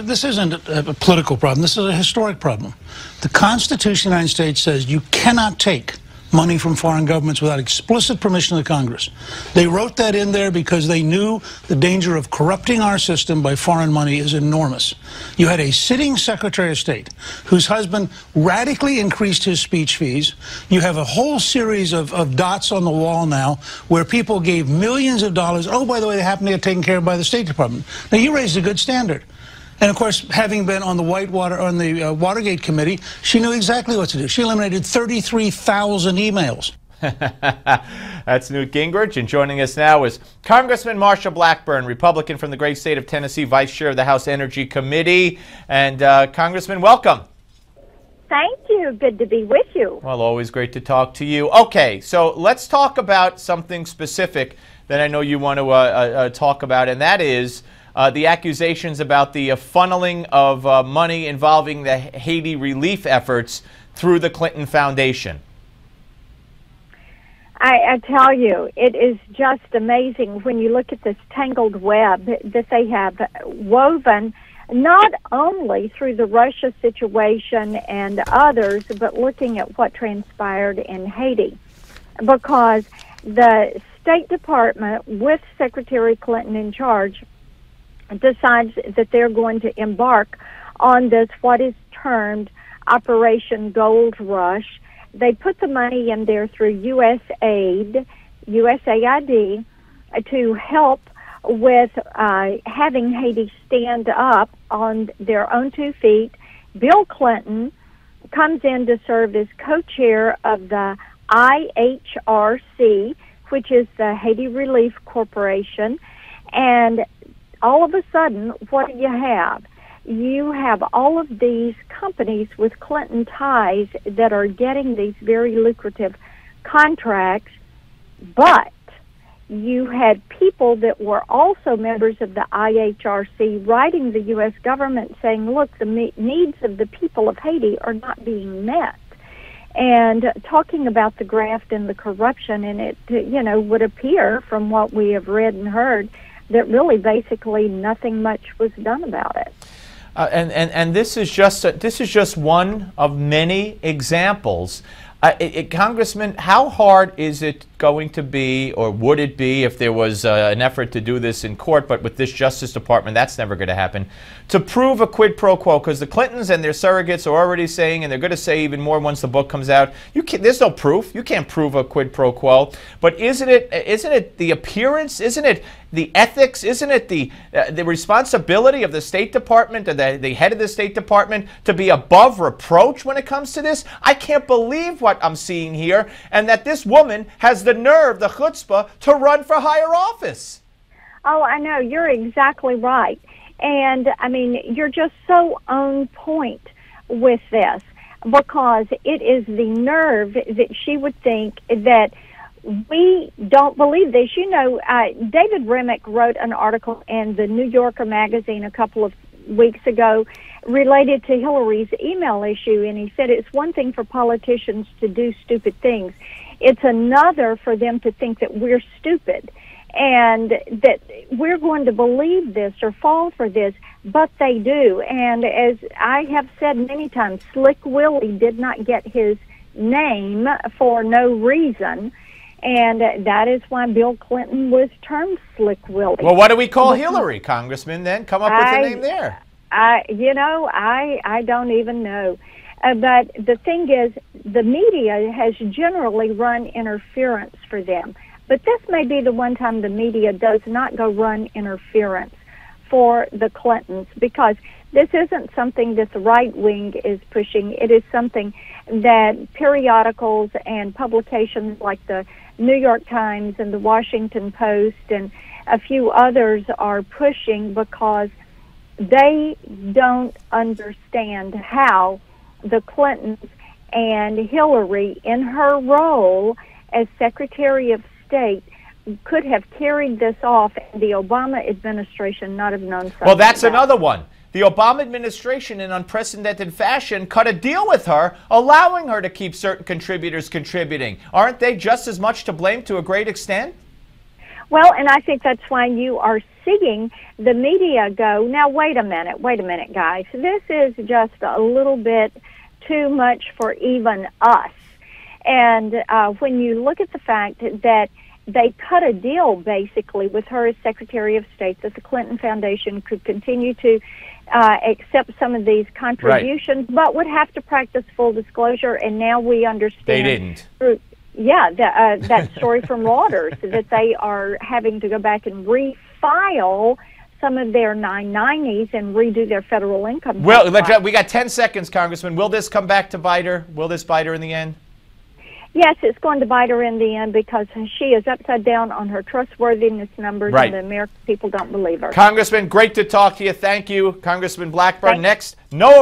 this isn't a political problem. This is a historic problem. The Constitution of the United States says you cannot take money from foreign governments without explicit permission of the Congress. They wrote that in there because they knew the danger of corrupting our system by foreign money is enormous. You had a sitting Secretary of State whose husband radically increased his speech fees. You have a whole series of dots on the wall now where people gave millions of dollars. Oh, by the way, they happen to get taken care of by the State Department. Now, you raised a good standard. And of course, having been on the Watergate committee, she knew exactly what to do. She eliminated 33,000 emails. That's Newt Gingrich, and joining us now is Congressman Marsha Blackburn, Republican from the great state of Tennessee, Vice Chair of the House Energy Committee. And Congressman, welcome. Thank you. Good to be with you. Well, always great to talk to you. Okay, so let's talk about something specific that I know you want to talk about, and that is the accusations about the funneling of money involving the Haiti relief efforts through the Clinton Foundation. I tell you, it is just amazing when you look at this tangled web that they have woven, not only through the Russia situation and others, but looking at what transpired in Haiti. Because the State Department, with Secretary Clinton in charge, decides that they're going to embark on this, what is termed Operation Gold Rush. They put the money in there through USAID to help with having Haiti stand up on their own 2 feet. Bill Clinton comes in to serve as co-chair of the IHRC, which is the Haiti Relief Corporation, and all of a sudden, what do you have? You have all of these companies with Clinton ties that are getting these very lucrative contracts, but you had people that were also members of the IHRC writing the U.S. government saying, look, the needs of the people of Haiti are not being met. And talking about the graft and the corruption, and it, would appear from what we have read and heard that really basically nothing much was done about it. And this is just one of many examples. Congressman, how hard is it going to be, or would it be if there was an effort to do this in court, but with this Justice Department, that's never going to happen, to prove a quid pro quo? Because the Clintons and their surrogates are already saying, and they're going to say even more once the book comes out, there's no proof. You can't prove a quid pro quo. But isn't it the appearance? Isn't it the ethics? Isn't it the responsibility of the State Department, or the head of the State Department, to be above reproach when it comes to this? I can't believe what I'm seeing here, and that this woman has the nerve, the chutzpah, to run for higher office. Oh, I know. You're exactly right. And, I mean, you're just so on point with this, because it is the nerve that she would think that we don't believe this. You know, David Remick wrote an article in the New Yorker magazine a couple of weeks ago related to Hillary's email issue, and he said it's one thing for politicians to do stupid things. It's another for them to think that we're stupid and that we're going to believe this or fall for this, but they do. And as I have said many times, Slick Willie did not get his name for no reason, and that is why Bill Clinton was termed Slick Willie. Well, what do we call Hillary, Congressman, then? Come up with a name there. I don't even know. But the thing is, the media has generally run interference for them. But this may be the one time the media does not go run interference for the Clintons, because this isn't something that the right wing is pushing. It is something that periodicals and publications like the New York Times and the Washington Post and a few others are pushing, because they don't understand how the Clintons and Hillary, in her role as Secretary of State, could have carried this off, and the Obama administration not have known something. Well, that's another one. The Obama administration, in unprecedented fashion, cut a deal with her, allowing her to keep certain contributors contributing. Aren't they just as much to blame to a great extent? Well, and I think that's why you are seeing the media go, now wait a minute, guys. This is just a little bit too much for even us. And when you look at the fact that they cut a deal basically with her as Secretary of State that the Clinton Foundation could continue to accept some of these contributions, but would have to practice full disclosure, and now we understand. They didn't. That story from Reuters that they are having to go back and refile some of their 990s and redo their federal income tax. Well, we got 10 seconds, Congressman. Will this come back to bite her? Will this bite her in the end? Yes, it's going to bite her in the end because she is upside down on her trustworthiness numbers, and the American people don't believe her. Congressman, great to talk to you. Thank you, Congressman Blackburn. Next, no